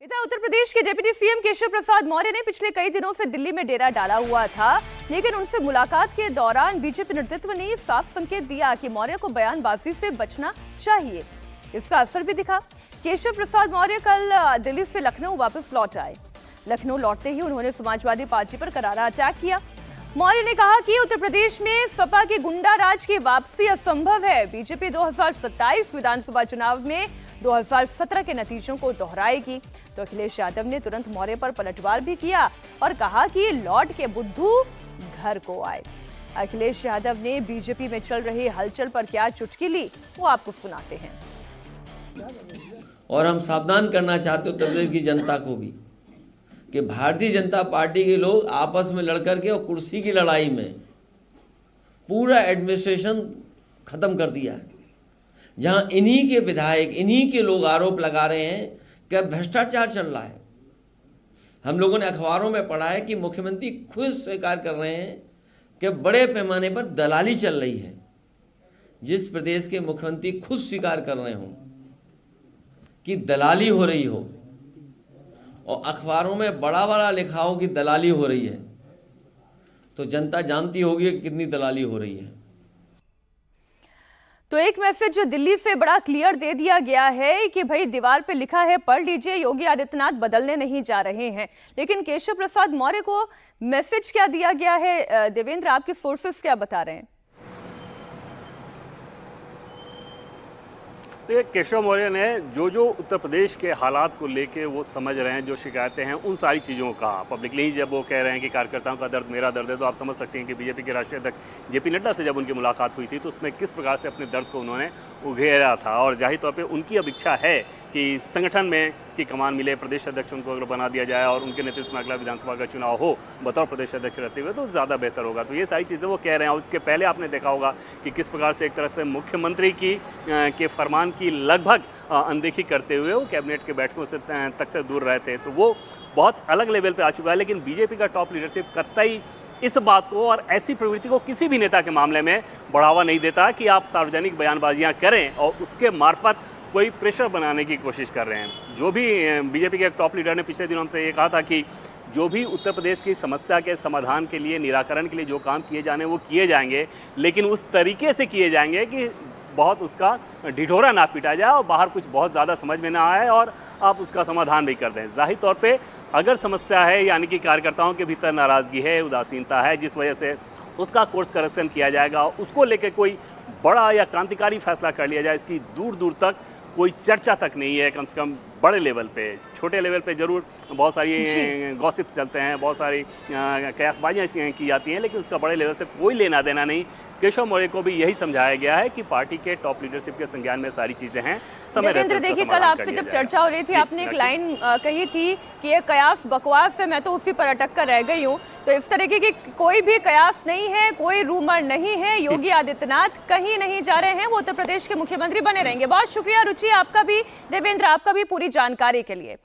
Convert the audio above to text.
इधर उत्तर प्रदेश के deputy CM Keshav Prasad Maurya ने पिछले कई दिनों से दिल्ली में डेरा डाला हुआ था, लेकिन उनसे मुलाकात के दौरान बीजेपी नेतृत्व ने साफ संकेत दिया कि मौर्य को बयानबाजी से बचना चाहिए। इसका असर भी दिखा। केशव प्रसाद मौर्य कल दिल्ली से लखनऊ वापस लौट आए। लखनऊ लौटते ही उन्होंने समाजवादी पार्टी पर करारा अटैक किया। मौर्य ने कहा कि उत्तर प्रदेश में सपा के गुंडा राज की वापसी असंभव है। बीजेपी 2027 विधानसभा चुनाव में 2017 के नतीजों को दोहराएगी। तो अखिलेश यादव ने तुरंत मौर्य पर पलटवार भी किया और कहा कि लौट के बुद्धू घर को आए। अखिलेश यादव ने बीजेपी में चल रही हलचल पर क्या चुटकी ली, वो आपको सुनाते हैं। और हम सावधान करना चाहते उत्तर प्रदेश की जनता को भी कि भारतीय जनता पार्टी के लोग आपस में लड़कर के और कुर्सी की लड़ाई में पूरा एडमिनिस्ट्रेशन खत्म कर दिया है। जहां इन्हीं के विधायक, इन्हीं के लोग आरोप लगा रहे हैं कि भ्रष्टाचार चल रहा है। हम लोगों ने अखबारों में पढ़ा है कि मुख्यमंत्री खुद स्वीकार कर रहे हैं कि बड़े पैमाने पर दलाली चल रही है। जिस प्रदेश के मुख्यमंत्री खुद स्वीकार कर रहे हों कि दलाली हो रही हो और अखबारों में बड़ा बड़ा लिखा हो कि दलाली हो रही है, तो जनता जानती होगी कि कितनी दलाली हो रही है। तो एक मैसेज दिल्ली से बड़ा क्लियर दे दिया गया है कि भाई दीवार पे लिखा है पढ़ लीजिए, योगी आदित्यनाथ बदलने नहीं जा रहे हैं। लेकिन केशव प्रसाद मौर्य को मैसेज क्या दिया गया है, देवेंद्र आपके सोर्सेस क्या बता रहे हैं? तो केशव मौर्य ने जो उत्तर प्रदेश के हालात को लेके वो समझ रहे हैं, जो शिकायतें हैं, उन सारी चीज़ों का पब्लिकली जब वो कह रहे हैं कि कार्यकर्ताओं का दर्द मेरा दर्द है, तो आप समझ सकते हैं कि बीजेपी के राष्ट्रीय अध्यक्ष जेपी नड्डा से जब उनकी मुलाकात हुई थी तो उसमें किस प्रकार से अपने दर्द को उन्होंने उघेरा था। और जाहिर तौर पर उनकी अब इच्छा है कि संगठन में की कमान मिले, प्रदेश अध्यक्ष उनको अगर बना दिया जाए और उनके नेतृत्व में अगला विधानसभा का चुनाव हो बतौर प्रदेश अध्यक्ष रहते हुए, तो ज़्यादा बेहतर होगा। तो ये सारी चीज़ें वो कह रहे हैं। और इसके पहले आपने देखा होगा कि किस प्रकार से एक तरह से मुख्यमंत्री के फरमान की लगभग अनदेखी करते हुए वो कैबिनेट के बैठकों से तक से दूर रहे थे। तो वो बहुत अलग लेवल पे आ चुका है। लेकिन बीजेपी का टॉप लीडरशिप कतई इस बात को और ऐसी प्रवृत्ति को किसी भी नेता के मामले में बढ़ावा नहीं देता कि आप सार्वजनिक बयानबाजियां करें और उसके मार्फत कोई प्रेशर बनाने की कोशिश कर रहे हैं। जो भी बीजेपी के टॉप लीडर ने पिछले दिनों से ये कहा था कि जो भी उत्तर प्रदेश की समस्या के समाधान के लिए, निराकरण के लिए जो काम किए जाने वो किए जाएंगे, लेकिन उस तरीके से किए जाएंगे कि बहुत उसका ढिढोरा ना पीटा जाए और बाहर कुछ बहुत ज़्यादा समझ में ना आए और आप उसका समाधान भी कर दें। जाहिर तौर पे अगर समस्या है, यानी कि कार्यकर्ताओं के भीतर नाराज़गी है, उदासीनता है, जिस वजह से उसका कोर्स करेक्शन किया जाएगा, उसको लेकर कोई बड़ा या क्रांतिकारी फैसला कर लिया जाए, इसकी दूर दूर तक कोई चर्चा तक नहीं है। कम से कम बड़े लेवल पे, छोटे लेवल पे जरूर बहुत सारी गॉसिप चलते हैं, बहुत सारी कयासबाजियाँ की जाती हैं, लेकिन उसका बड़े लेवल से कोई लेना देना नहीं। केशव मौर्य को भी यही समझाया गया है कि पार्टी के टॉप लीडरशिप के संज्ञान में सारी चीजें हैं। देवेंद्र, देखिए कल आपसे जब चर्चा हो रही थी, आपने एक लाइन कही थी कि ये कयास बकवास है, मैं तो उसी पर अटक कर रह गई हूँ। तो इस तरीके की कोई भी कयास नहीं है, कोई रूमर नहीं है। योगी आदित्यनाथ कहीं नहीं जा रहे हैं, वो उत्तर प्रदेश के मुख्यमंत्री बने रहेंगे। बहुत शुक्रिया रुचि आपका भी, देवेंद्र आपका भी, पूरी जानकारी के लिए।